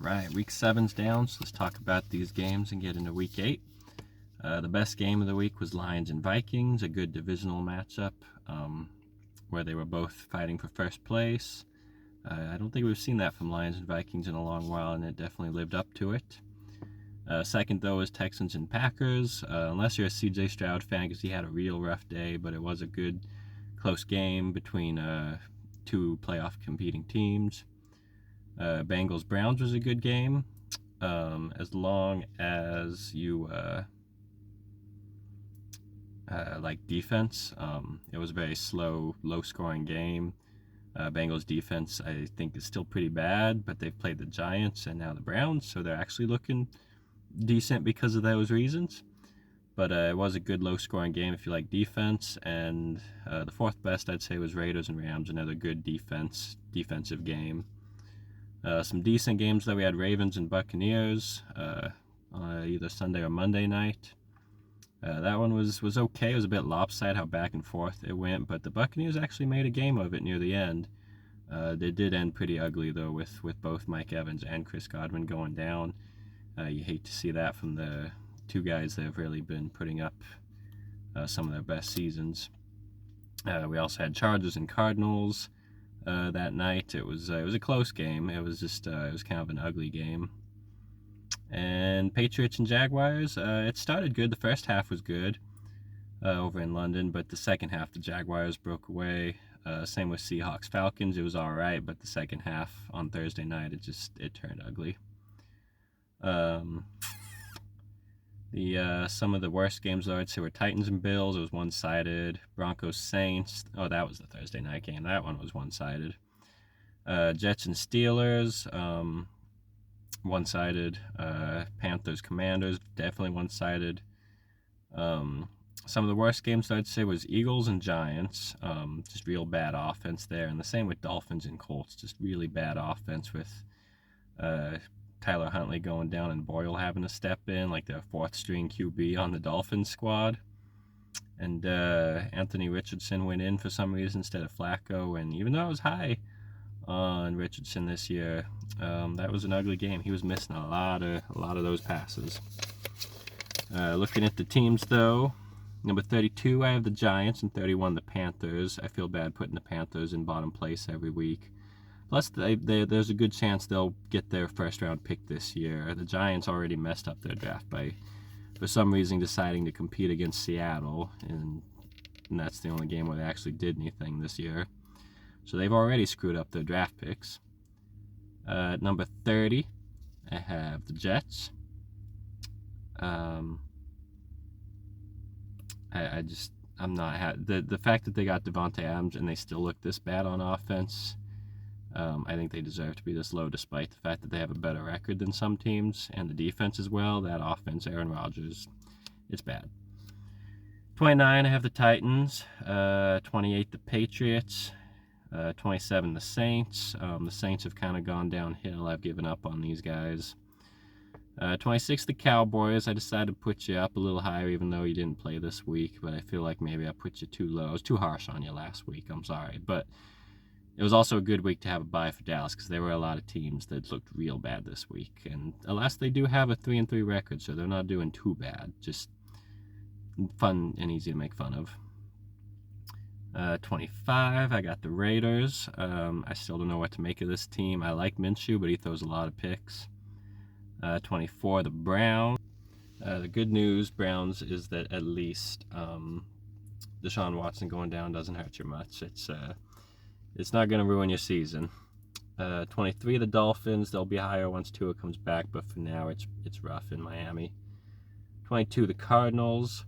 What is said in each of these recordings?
Right, week 7's down, so let's talk about these games and get into week 8. The best game of the week was Lions and Vikings, a good divisional matchup where they were both fighting for first place. I don't think we've seen that from Lions and Vikings in a long while, and it definitely lived up to it. Second, though, is Texans and Packers. Unless you're a CJ Stroud fan, because he had a real rough day, but it was a good, close game between two playoff competing teams. Bengals-Browns was a good game, as long as you like defense. It was a very slow, low-scoring game. Bengals defense, I think, is still pretty bad, but they've played the Giants and now the Browns, so they're actually looking decent because of those reasons. But it was a good low-scoring game if you like defense. And the fourth best, I'd say, was Raiders and Rams, another good defensive game. Some decent games, though. We had Ravens and Buccaneers on either Sunday or Monday night. That one was okay. It was a bit lopsided how back and forth it went, but the Buccaneers actually made a game of it near the end. They did end pretty ugly, though, with both Mike Evans and Chris Godwin going down. You hate to see that from the two guys that have really been putting up some of their best seasons. We also had Chargers and Cardinals that night. It was a close game. It was kind of an ugly game. And Patriots and Jaguars, it started good. The first half was good over in London, but the second half, the Jaguars broke away. Same with Seahawks Falcons. It was all right, but the second half on Thursday night, it turned ugly. Some of the worst games, though, I'd say, were Titans and Bills. It was one-sided. Broncos Saints. Oh, that was the Thursday night game. That one was one-sided. Jets and Steelers. One-sided. Panthers Commanders. Definitely one-sided. Some of the worst games, I'd say, was Eagles and Giants. Just real bad offense there. And the same with Dolphins and Colts. Just really bad offense with Tyler Huntley going down and Boyle having to step in like their fourth-string QB on the Dolphins squad. And Anthony Richardson went in for some reason instead of Flacco. And even though I was high on Richardson this year, that was an ugly game. He was missing a lot of those passes. Looking at the teams, though, number 32, I have the Giants, and 31, the Panthers. I feel bad putting the Panthers in bottom place every week. Plus, there's a good chance they'll get their first-round pick this year. The Giants already messed up their draft by, for some reason, deciding to compete against Seattle, and that's the only game where they actually did anything this year. So they've already screwed up their draft picks. At number 30, I have the Jets. I'm not the fact that they got Devontae Adams and they still look this bad on offense. I think they deserve to be this low, despite the fact that they have a better record than some teams, and the defense as well. That offense, Aaron Rodgers, it's bad. 29, I have the Titans. 28, the Patriots. 27, the Saints. The Saints have kind of gone downhill. I've given up on these guys. 26, the Cowboys. I decided to put you up a little higher, even though you didn't play this week, but I feel like maybe I put you too low. I was too harsh on you last week. I'm sorry, but it was also a good week to have a bye for Dallas because there were a lot of teams that looked real bad this week. And alas, they do have a 3-3 record, so they're not doing too bad. Just fun and easy to make fun of. 25, I got the Raiders. I still don't know what to make of this team. I like Minshew, but he throws a lot of picks. 24, the Browns. The good news, Browns, is that at least Deshaun Watson going down doesn't hurt you much. It's not going to ruin your season. 23, the Dolphins. They'll be higher once Tua comes back, but for now it's rough in Miami. 22, the Cardinals.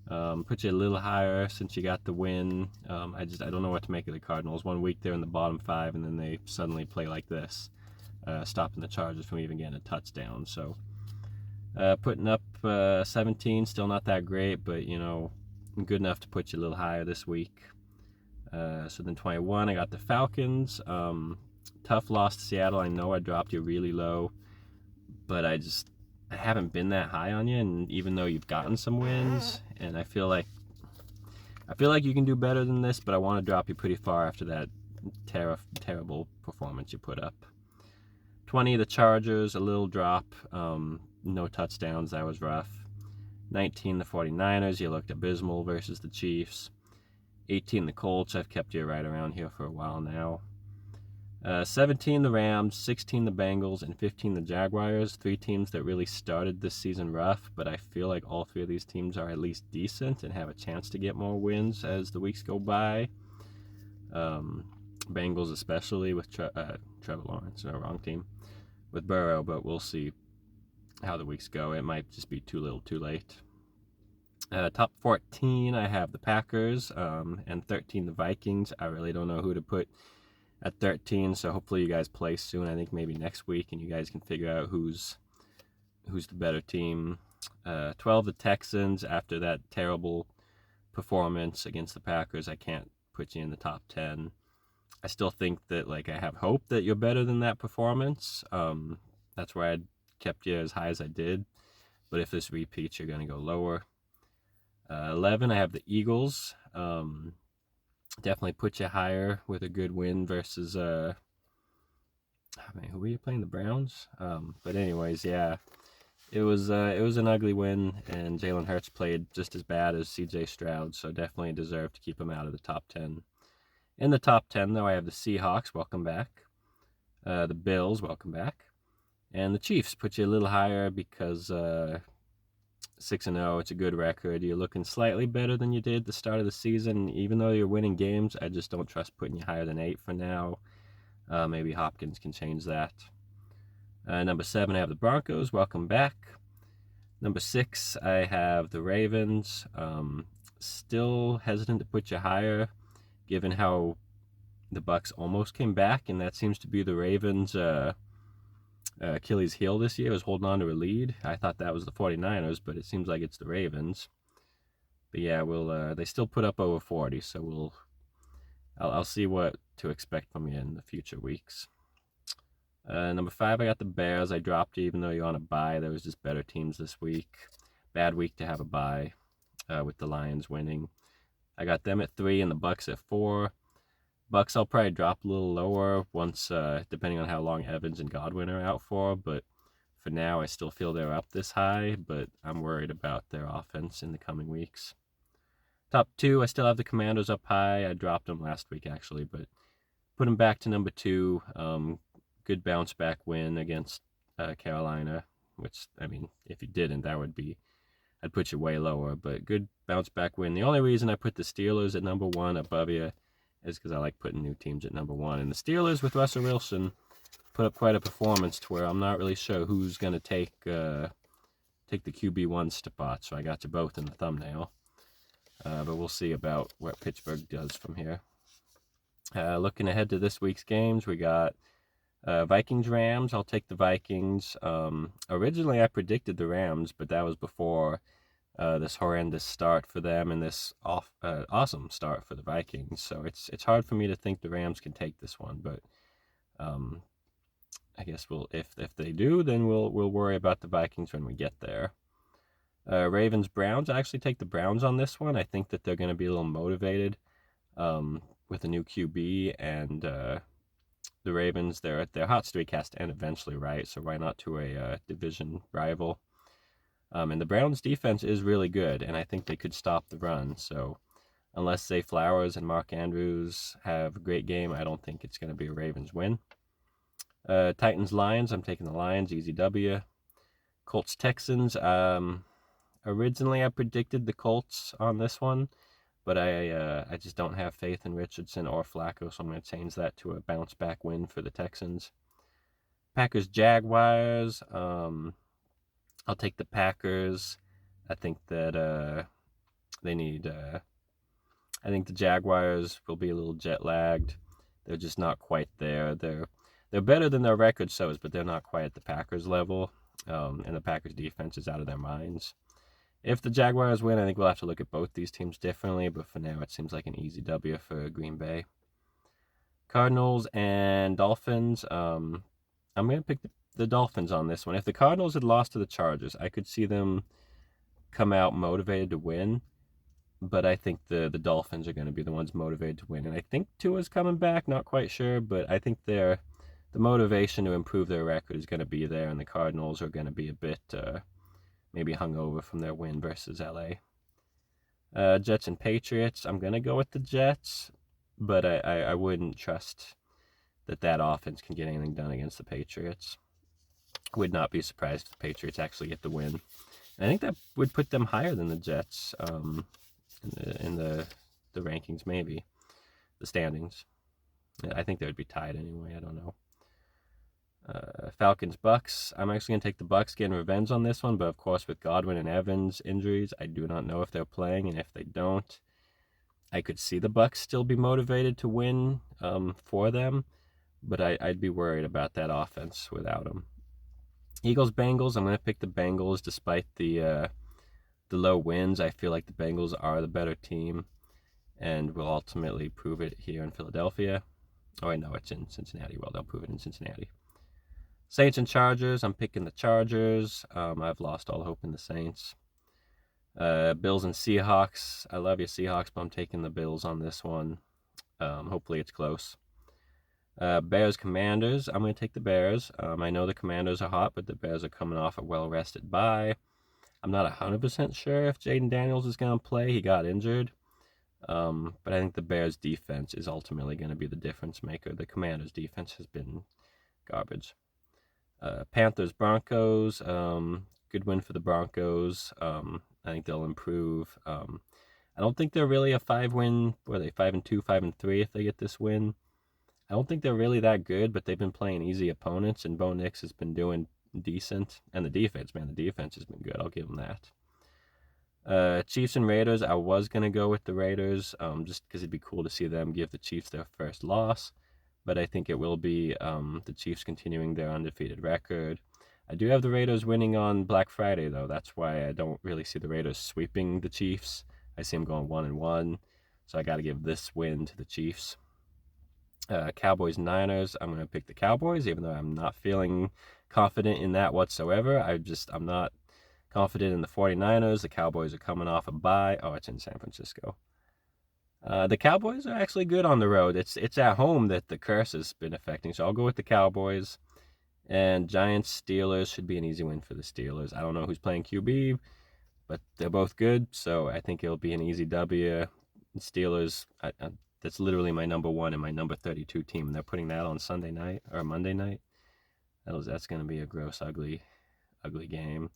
Put you a little higher since you got the win. I don't know what to make of the Cardinals. 1 week they're in the bottom 5, and then they suddenly play like this, stopping the Chargers from even getting a touchdown. So putting up 17, still not that great, but good enough to put you a little higher this week. So then 21, I got the Falcons. Tough loss to Seattle. I know I dropped you really low, but I haven't been that high on you, and even though you've gotten some wins, and I feel like you can do better than this, but I want to drop you pretty far after that terrible performance you put up. 20, the Chargers, a little drop. No touchdowns, that was rough. 19, the 49ers, you looked abysmal versus the Chiefs. 18, the Colts, I've kept you right around here for a while now. 17, the Rams, 16, the Bengals, and 15, the Jaguars. 3 teams that really started this season rough, but I feel like all 3 of these teams are at least decent and have a chance to get more wins as the weeks go by. Bengals especially with Trevor Lawrence, no, wrong team, with Burrow, but we'll see how the weeks go. It might just be too little too late. Top 14, I have the Packers, and 13, the Vikings. I really don't know who to put at 13, so hopefully you guys play soon. I think maybe next week, and you guys can figure out who's the better team. 12, the Texans. After that terrible performance against the Packers, I can't put you in the top 10. I still think that I have hope that you're better than that performance. That's why I kept you as high as I did. But if this repeats, you're going to go lower. 11, I have the Eagles. Definitely put you higher with a good win versus who were you playing? The Browns. But anyways, yeah, it was an ugly win, and Jalen Hurts played just as bad as C.J. Stroud, so definitely deserved to keep him out of the top 10. In the top 10, though, I have the Seahawks, welcome back. The Bills, welcome back. And the Chiefs put you a little higher because 6-0, it's a good record. You're looking slightly better than you did at the start of the season. Even though you're winning games, I just don't trust putting you higher than 8 for now. Maybe Hopkins can change that. Number 7, I have the Broncos, welcome back. Number 6, I have the Ravens. Still hesitant to put you higher, given how the Bucs almost came back, and that seems to be the Ravens' Achilles heel this year, was holding on to a lead. I thought that was the 49ers, but it seems like it's the Ravens. But yeah, they still put up over 40, so I'll see what to expect from you in the future weeks. Number 5, I got the Bears. I dropped you even though you're on a bye. There was just better teams this week. Bad week to have a bye with the Lions winning. I got them at 3 and the Bucs at 4. Bucs I'll probably drop a little lower once, depending on how long Evans and Godwin are out for. But for now, I still feel they're up this high, but I'm worried about their offense in the coming weeks. Top 2, I still have the Commanders up high. I dropped them last week, actually, but put them back to number 2. Good bounce back win against Carolina, which, I mean, if you didn't, I'd put you way lower, but good bounce back win. The only reason I put the Steelers at number 1 above you is because I like putting new teams at number 1. And the Steelers with Russell Wilson put up quite a performance to where I'm not really sure who's going to take the QB1 spot, so I got you both in the thumbnail. But we'll see about what Pittsburgh does from here. Looking ahead to this week's games, we got Vikings-Rams. I'll take the Vikings. Originally, I predicted the Rams, but that was before this horrendous start for them and this awesome start for the Vikings. So it's hard for me to think the Rams can take this one, but I guess if they do, then we'll worry about the Vikings when we get there. Ravens-Browns. I actually take the Browns on this one. I think that they're going to be a little motivated with a new QB, and the Ravens, their hot streak has to end eventually, right? So why not to a division rival? And the Browns' defense is really good, and I think they could stop the run. So unless Zay Flowers and Mark Andrews have a great game, I don't think it's going to be a Ravens win. Titans-Lions. I'm taking the Lions, easy W. Colts-Texans. Originally, I predicted the Colts on this one, but I just don't have faith in Richardson or Flacco, so I'm going to change that to a bounce-back win for the Texans. Packers-Jaguars. I'll take the Packers. I think that they need... I think the Jaguars will be a little jet-lagged. They're just not quite there. They're better than their record shows, but they're not quite at the Packers level, and the Packers defense is out of their minds. If the Jaguars win, I think we'll have to look at both these teams differently, but for now it seems like an easy W for Green Bay. Cardinals and Dolphins. I'm going to pick the Dolphins on this one. If the Cardinals had lost to the Chargers, I could see them come out motivated to win, but I think the Dolphins are going to be the ones motivated to win. And I think Tua's coming back, not quite sure, but I think they're the motivation to improve their record is going to be there, and the Cardinals are going to be a bit maybe hungover from their win versus LA. Jets and Patriots, I'm going to go with the Jets, but I wouldn't trust that offense can get anything done against the Patriots. Would not be surprised if the Patriots actually get the win. And I think that would put them higher than the Jets in the rankings, maybe. The standings. I think they would be tied anyway. I don't know. Falcons, Bucks. I'm actually going to take the Bucks, getting revenge on this one, but of course with Godwin and Evans injuries, I do not know if they're playing, and if they don't, I could see the Bucks still be motivated to win for them, but I'd be worried about that offense without them. Eagles, Bengals. I'm going to pick the Bengals despite the low wins. I feel like the Bengals are the better team and will ultimately prove it here in Philadelphia. Oh, I know it's in Cincinnati. Well, they'll prove it in Cincinnati. Saints and Chargers. I'm picking the Chargers. I've lost all hope in the Saints. Bills and Seahawks. I love you, Seahawks, but I'm taking the Bills on this one. Hopefully it's close. Bears, Commanders. I'm going to take the Bears. I know the Commanders are hot, but the Bears are coming off a well-rested bye. I'm not 100% sure if Jaden Daniels is going to play. He got injured. But I think the Bears' defense is ultimately going to be the difference maker. The Commanders' defense has been garbage. Panthers, Broncos. Good win for the Broncos. I think they'll improve. I don't think they're really a 5-win. Were they 5-2, 5-3 if they get this win? I don't think they're really that good, but they've been playing easy opponents, and Bo Nix has been doing decent. And the defense has been good. I'll give them that. Chiefs and Raiders. I was going to go with the Raiders just because it'd be cool to see them give the Chiefs their first loss. But I think it will be the Chiefs continuing their undefeated record. I do have the Raiders winning on Black Friday, though. That's why I don't really see the Raiders sweeping the Chiefs. I see them going 1-1. So I got to give this win to the Chiefs. Cowboys, Niners. I'm going to pick the Cowboys, even though I'm not feeling confident in that whatsoever. I'm not confident in the 49ers. The Cowboys are coming off a bye. Oh, it's in San Francisco. The Cowboys are actually good on the road. It's at home that the curse has been affecting. So I'll go with the Cowboys. And Giants, Steelers should be an easy win for the Steelers. I don't know who's playing QB, but they're both good. So I think it'll be an easy W. Steelers, that's literally my number 1 and my number 32 team. And they're putting that on Sunday night or Monday night. That's going to be a gross, ugly game.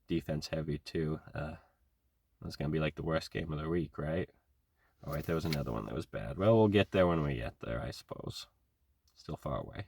Defense heavy too. That's going to be like the worst game of the week, right? All right, there was another one that was bad. Well, we'll get there when we get there, I suppose. Still far away.